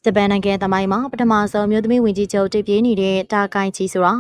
ဂျပန်နိုင်ငံသမိုင်းမှာပထမဆုံးမြို့သမီးဝင်ကြီးချုပ်တည်ပြည့်နေတဲ့တာကိုင်ချီဆိုတာ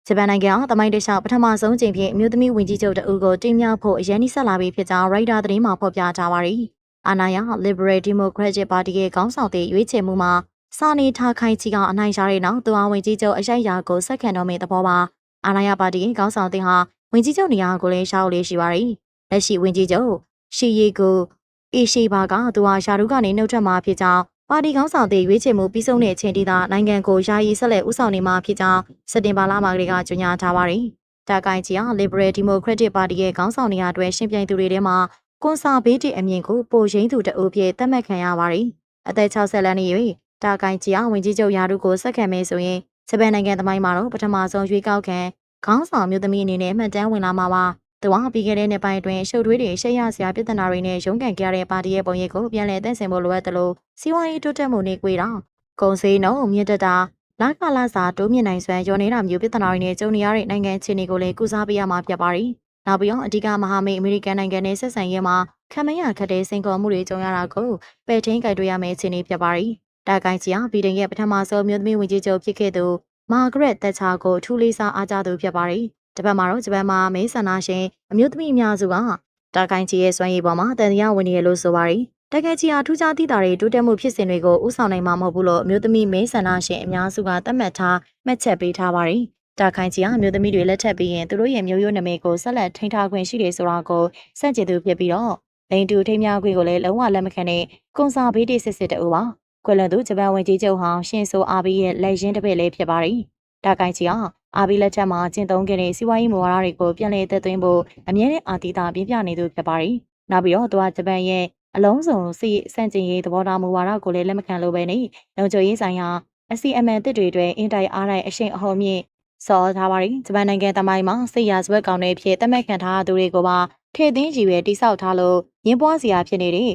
ဂျပန်နိုင်ငံအောင်သမိုင်းတလျှောက်ပထမဆုံးချိန်ဖြင့်မြို့သမီးဝင်ကြီးချုပ်တအူကိုတင်မြှောက်ဖို့အရန်နှိဆက်လာပြီးဖြစ်ကြောင်းရိုက်တာသတင်းမှာဖော်ပြထားပါတယ်။အာဏာရ Liberal Democratic Party ရဲ့ခေါင်းဆောင်တဲ့ရွေးချယ်မှုမှာစာနေထားခိုင်ချီကအနိုင်ရတဲ့နောက်သူဟာဝင်ကြီးချုပ်အရိုက်ရာကိုဆက်ခံတော်မူတဲ့ဘောပါအာဏာရပါတီရဲ့ခေါင်းဆောင်တဲ့ဟာဝင်ကြီးချုပ်နေရာကိုလည်းရှောက်လေးရှိပါတယ်။လက်ရှိဝင်ကြီးချုပ်ရှီရီကိုအေရှိဘာကသူဟာယာရုကနေနှုတ်ထွက်မှာဖြစ်ကြောင်းပါတီခေါင်းဆောင်တဲ့ရွေးချယ်မှုပြီးဆုံးတဲ့အချိန်ထိသာနိုင်ငံကိုယာယီဆက်လက်ဦးဆောင်နေမှာဖြစ်ကြောင်းစက်တင်ဘာလမှာကလေးကကြေညာထားပါတယ်။တာကိုင်ချီဟာ Liberal Democratic Party ရဲ့ခေါင်းဆောင်နေရာအတွက်ရှင်ပြိုင်သူတွေထဲမှာကွန်ဆာဗေးတစ်အမြင်ကိုပိုရင်းသူတအုပ်ဖြစ်သတ်မှတ်ခံရပါတယ်။အသက်60လနှစ်ရွယ်တာကိုင်ချီဟာဝင်ကြီးချုပ်ယာရုကိုဆက်ခံမယ်ဆိုရင်ဂျပန်နိုင်ငံသမိုင်းမှာတော့ပထမဆုံးရွေးကောက်ခံခေါင်းဆောင်မျိုးသမီးအနေနဲ့မှတ်တမ်းဝင်လာမှာပါ။သူဟာပြီးခဲ့တဲ့နှစ်ပိုင်းအတွင်းရှုပ်ထွေးတွေရှက်ရစရာပြဿနာတွေနဲ့ရုန်းကန်ကြတဲ့ပါတီရဲ့ပုံရိပ်ကိုပြန်လည်သင့်စင်ဖို့လိုအပ်တယ်လို့စီးပွားရေးတိုးတက်မှုနဲ့ကြွေးတာကုန်စည်နှုန်းမြင့်တက်တာလကလာစာတိုးမြင့်နိုင်စွမ်းရောနေတာမျိုးပြဿနာတွေနဲ့ကြုံနေရတဲ့နိုင်ငံအခြေအနေကိုလည်းကုစားပေးရမှာဖြစ်ပါတယ်။နောက်ပြီးတော့အဓိကမဟာမိတ်အမေရိကန်နိုင်ငံနဲ့ဆက်ဆံရေးမှာခံမရခက်တဲ့စိန်ခေါ်မှုတွေကြုံရတာကိုပယ်ထင်းကြိုက်တွေ့ရမယ့်အခြေအနေဖြစ်ပါတယ်။တာကိုင်ချီဟာဗီဒင်ရဲ့ပထမဆုံးမျိုးသမီးဝင်ကြီးချုပ်ဖြစ်ခဲ့သူမာဂရက်သက်ချာကိုထူးလေးစားအားကြသူဖြစ်ပါတယ်။တပတ်မှာတော့ဂျပန်မှာမဲဆန္ဒရှင်အမျိုးသမီးအများစုကတာကိုင်ချီရဲ့စွမ်းရည်ပေါ်မှာတန်တရားဝင်နေရလို့ဆိုပါတယ်။တကယ်ကြီးအားထူးခြားသီးတာတွေတိုးတက်မှုဖြစ်စဉ်တွေကိုဥဆောင်နိုင်မှာမဟုတ်ဘူးလို့အမျိုးသမီးမဲဆန္ဒရှင်အများစုကသတ်မှတ်ထားမှတ်ချက်ပေးထားပါတယ်။တာကိုင်ချီဟာအမျိုးသမီးတွေလက်ထပ်ပြီးရင်သူတို့ရဲ့မျိုးရိုးနာမည်ကိုဆက်လက်ထိန်းထားခွင့်ရှိတယ်ဆိုတာကိုစန့်ကျင်သူဖြစ်ပြီးတော့လိန်တူထိမ်းများခွင့်ကိုလည်းလုံးဝလက်မခံတဲ့ကွန်ဆာဗေးတစ်စစ်တူပါ။ကွယ်လွန်သူဂျပန်ဝန်ကြီးချုပ်ဟောင်းရှင်ဆိုအာဘီရဲ့လက်ရင်းတစ်ပည့်လေးဖြစ်ပါတယ်။တာကိုင်ချီဟာအာဘီလက်ထက်မှာကျင့်သုံးခဲ့တဲ့စီးပွားရေးမူဝါဒတွေကိုပြန်လည်သက်သွင်းဖို့အမြဲတမ်းအာတိတာပြပြနေသူဖြစ်ပါတယ်။နောက်ပြီးတော့သူကဂျပန်ရဲ့အလုံးစုံစစ်စန့်ကျင်ရေးသဘောထားမူဝါဒကိုလည်းလက်မခံလို့ပဲနေလုံခြုံရေးဆိုင်ရာအစီအမံတစ်တွေအတွက်အင်တိုင်အားတိုင်းအရှိန်အဟုန်မြင့်စော်ထားပါတယ်။ဂျပန်နိုင်ငံတမိုင်းမှာစစ်ရာဇဝတ်ကောင်တွေဖြစ်သတ်မှတ်ခံထားသူတွေကိုပါထည့်သွင်းကြည့်ပဲတိစောက်ထားလို့ရင်းပွားစရာဖြစ်နေတဲ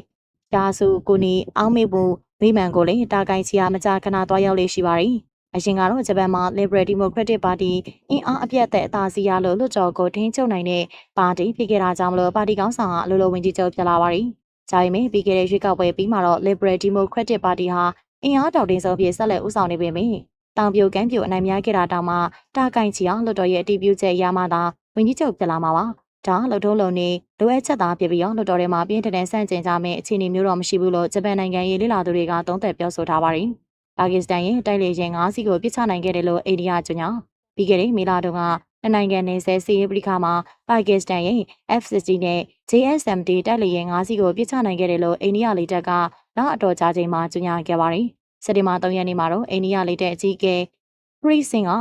့ရာစုကိုနီအောင်းမေဘူးမိမှန်ကိုလည်းတာကိုင်ချီယာမကြာခဏသွားရောက်လေရှိပါတယ်။အရင်ကတော့ဂျပန်မှာ Liberal Democratic Party အင်အားအပြတ်သက်အသာစီးရလို့လွှတ်တော်ကိုထိန်းချုပ်နိုင်တဲ့ပါတီဖြစ်ခဲ့တာကြောင့်မလို့ပါတီခေါင်းဆောင်ကအလိုလိုဝင်ကြီးချုပ်ဖြစ်လာပါတယ်။ဂျာရီမင်းပြီးခဲ့တဲ့ရွေးကောက်ပွဲပြီးမှတော့ Liberal Democratic Party ဟာအင်အားတောင်တင်းဆုံးဖြစ်ဆက်လက်ဦးဆောင်နေပေမယ့်တောင်ပြိုကမ်းပြိုအနိုင်များခဲ့တာတောင်မှတာကိုင်ချီအောင်လွှတ်တော်ရဲ့အတည်ပြုချက်ရမှသာဝင်ကြီးချုပ်ဖြစ်လာမှာပါ။ဒါလှုပ်ထုံးလုံနေလိုအပ်ချက်သားဖြစ်ပြီးတော့လွှတ်တော်ထဲမှာပြင်းထန်တဲ့ဆန့်ကျင်ကြမယ့်အခြေအနေမျိုးတော့မရှိဘူးလို့ဂျပန်နိုင်ငံရေးလေ့လာသူတွေကသုံးသပ်ပြောဆိုထားပါတယ်။ပါကစ္စတန်ရဲ့တိုက်လေယာဉ်၅စီးကိုပစ်ချနိုင်ခဲ့တယ်လို့အိန္ဒိယကြေညာပြီးခဲ့တဲ့မေလတုန်းကနိုင်ငံနယ်စပ်စီးရေးပဋိခါမှာပါကစ္စတန်ရဲ့ F-60 နဲ့ JSMD တိုက်လေယာဉ်၅စီးကိုပစ်ချနိုင်ခဲ့တယ်လို့အိန္ဒိယလေတပ်ကနောက်အတော်ကြာချိန်မှာကြေညာခဲ့ပါတယ်။စက်တင်ဘာ3ရက်နေ့မှာတော့အိန္ဒိယလေတပ်အကြီးအကဲပရိစင်က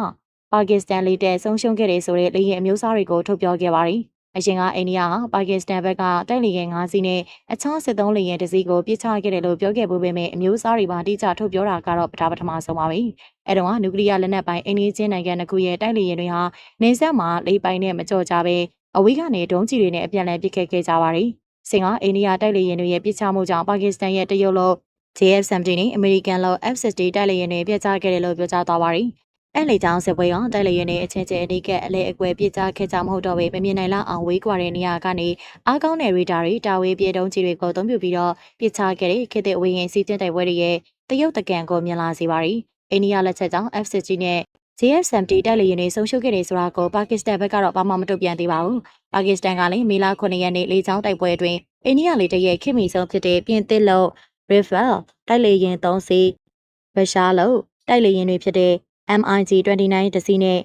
ပါကစ္စတန်လေတပ်ဆုံးရှုံးခဲ့တယ်ဆိုတဲ့လေယာဉ်အမျိုးအစားတွေကိုထုတ်ပြောခဲ့ပါတယ်။အရင်ကအိန္ဒိယဟာပါကစ္စတန်ဘက်ကတိုက်လေယာဉ်၅စီးနဲ့အခြားစစ်သုံးလေယာဉ်တစ်စီးကိုပစ်ချခဲ့တယ်လို့ပြောခဲ့ပေမဲ့အမျိုးအစားတွေပါတိကျထုတ်ပြောတာကတော့ပထမဆုံးပါပဲ။အဲတော့နျူကလ িয়ার လက်နက်ပိုင်အိန္ဒိယချင်းနိုင်ငံတစ်ခုရဲ့တိုက်လေယာဉ်တွေဟာနေဆက်မှာလေပိုင်နဲ့မကြော်ကြပဲအဝေးကနေဒုံးကျည်တွေနဲ့အပြန်အလှန်ပစ်ခတ်ခဲ့ကြပါတယ်။စင်ကအိန္ဒိယတိုက်လေယာဉ်တွေရဲ့ပစ်ချမှုကြောင့်ပါကစ္စတန်ရဲ့တရုတ်လို့ JF-70 နဲ့အမေရိကန်လို့ F-60 တိုက်လေယာဉ်တွေပြစ်ချခဲ့တယ်လို့ပြောကြားသွားပါတယ်။အဲ့လေကြောင်းစစ်ပွဲကတိုက်လေယာဉ်တွေအချင်းချင်းအနီးကပ်အလဲအကွယ်ပြစ်ချခဲ့ကြမဟုတ်တော့ပဲမမြင်နိုင်လောက်အောင်ဝေးကွာတဲ့နေရာကနေအားကောင်းတဲ့ရေဒါတွေတာဝေးပြေတုံးကြီးတွေကိုအသုံးပြုပြီးတော့ပြစ်ချခဲ့တဲ့ခေတ်သစ်ဝေဟင်စီးကျင်းတိုက်ပွဲတွေရဲ့တရုတ်တကန်ကိုမြင်လာစေပါတယ်။အိန္ဒိယလက်ချက်ကြောင့် F-60 နဲ့ JF-70 တိုက်လေယာဉ်တွေဆုံးရှုံးခဲ့တယ်ဆိုတာကိုပါကစ္စတန်ဘက်ကတော့ဘာမှမတုံ့ပြန်သေးပါဘူး။ပါကစ္စတန်ကလည်းမေလ9ရက်နေ့လေကြောင်းတိုက်ပွဲအတွင်းအိန္ဒိယလေတပ်ရဲ့ခေတ်မီဆုံးဖြစ်တဲ့ပြင်သစ်လို့ Rafale တိုက်လေယာဉ်3စီးဘရှားလို့တိုက်လေယာဉ်တွေဖြစ်တဲ့MiG-29 တစီးနဲ့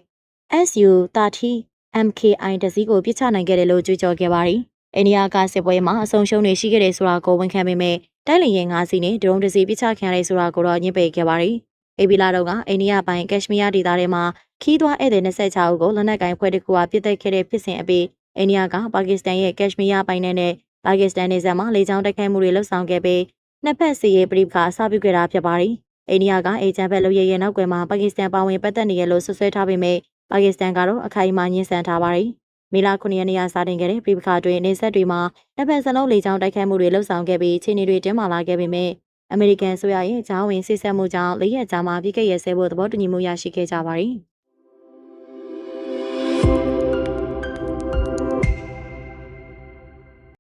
Su-30 MKI တစီးကိုပစ်ချနိုင်ခဲ့တယ်လို့ကြွေးကြော်ခဲ့ပါတယ်။အိန္ဒိယကစစ်ပွဲမှာအဆုံးရှုံးတွေရှိခဲ့တယ်ဆိုတာကိုဝန်ခံပေမဲ့တိုက်လေယာဉ်၅စီးနဲ့ဒရုန်းတစီးပစ်ချခံရတဲ့ဆိုတာကိုတော့ညှင်းပယ်ခဲ့ပါတယ်။အေဘီလာတို့ကအိန္ဒိယပိုင်ကက်ရှ်မီးယားဒေသထဲမှာခီးသွွားဧည့်သည်26ဦးကိုလက်နက်ကိုင်ဖွဲ့တစ်ခုကပစ်သက်ခဲ့တဲ့ဖြစ်စဉ်အပြီးအိန္ဒိယကပါကစ္စတန်ရဲ့ကက်ရှ်မီးယားပိုင်နယ်နဲ့ပါကစ္စတန်နယ်စပ်မှာလေကြောင်းတိုက်ခိုက်မှုတွေလှုပ်ဆောင်ခဲ့ပြီးနှစ်ဖက်စီရေးပဋိပက္ခအစပြုခဲ့တာဖြစ်ပါတယ်။အိန္ဒိယကအေဂျန်ဘက်လူရဲရဲ့နောက်ကွယ်မှာပါကစ္စတန်ပါဝင်ပတ်သက်နေရလို့ဆွဆွဲထားပေမဲ့ပါကစ္စတန်ကတော့အခိုင်အမာညှင်းဆန်ထားပါတယ်။မေလ9ရက်နေ့ကစတင်ခဲ့တဲ့ပဋိပက္ခတွင်နေဆက်တွေမှာနှစ်ဖက်စလုံးလေကြောင်းတိုက်ခိုက်မှုတွေလှုပ်ဆောင်ခဲ့ပြီးခြေနေတွေတင်းမာလာခဲ့ပေမဲ့အမေရိကန်ဆိုရရဲ့ဂျားဝင်စစ်ဆက်မှုကြောင့်၄ရက်ကြာမှပြည်ကရဲဆဲဖို့သဘောတူညီမှုရရှိခဲ့ကြပါတယ်။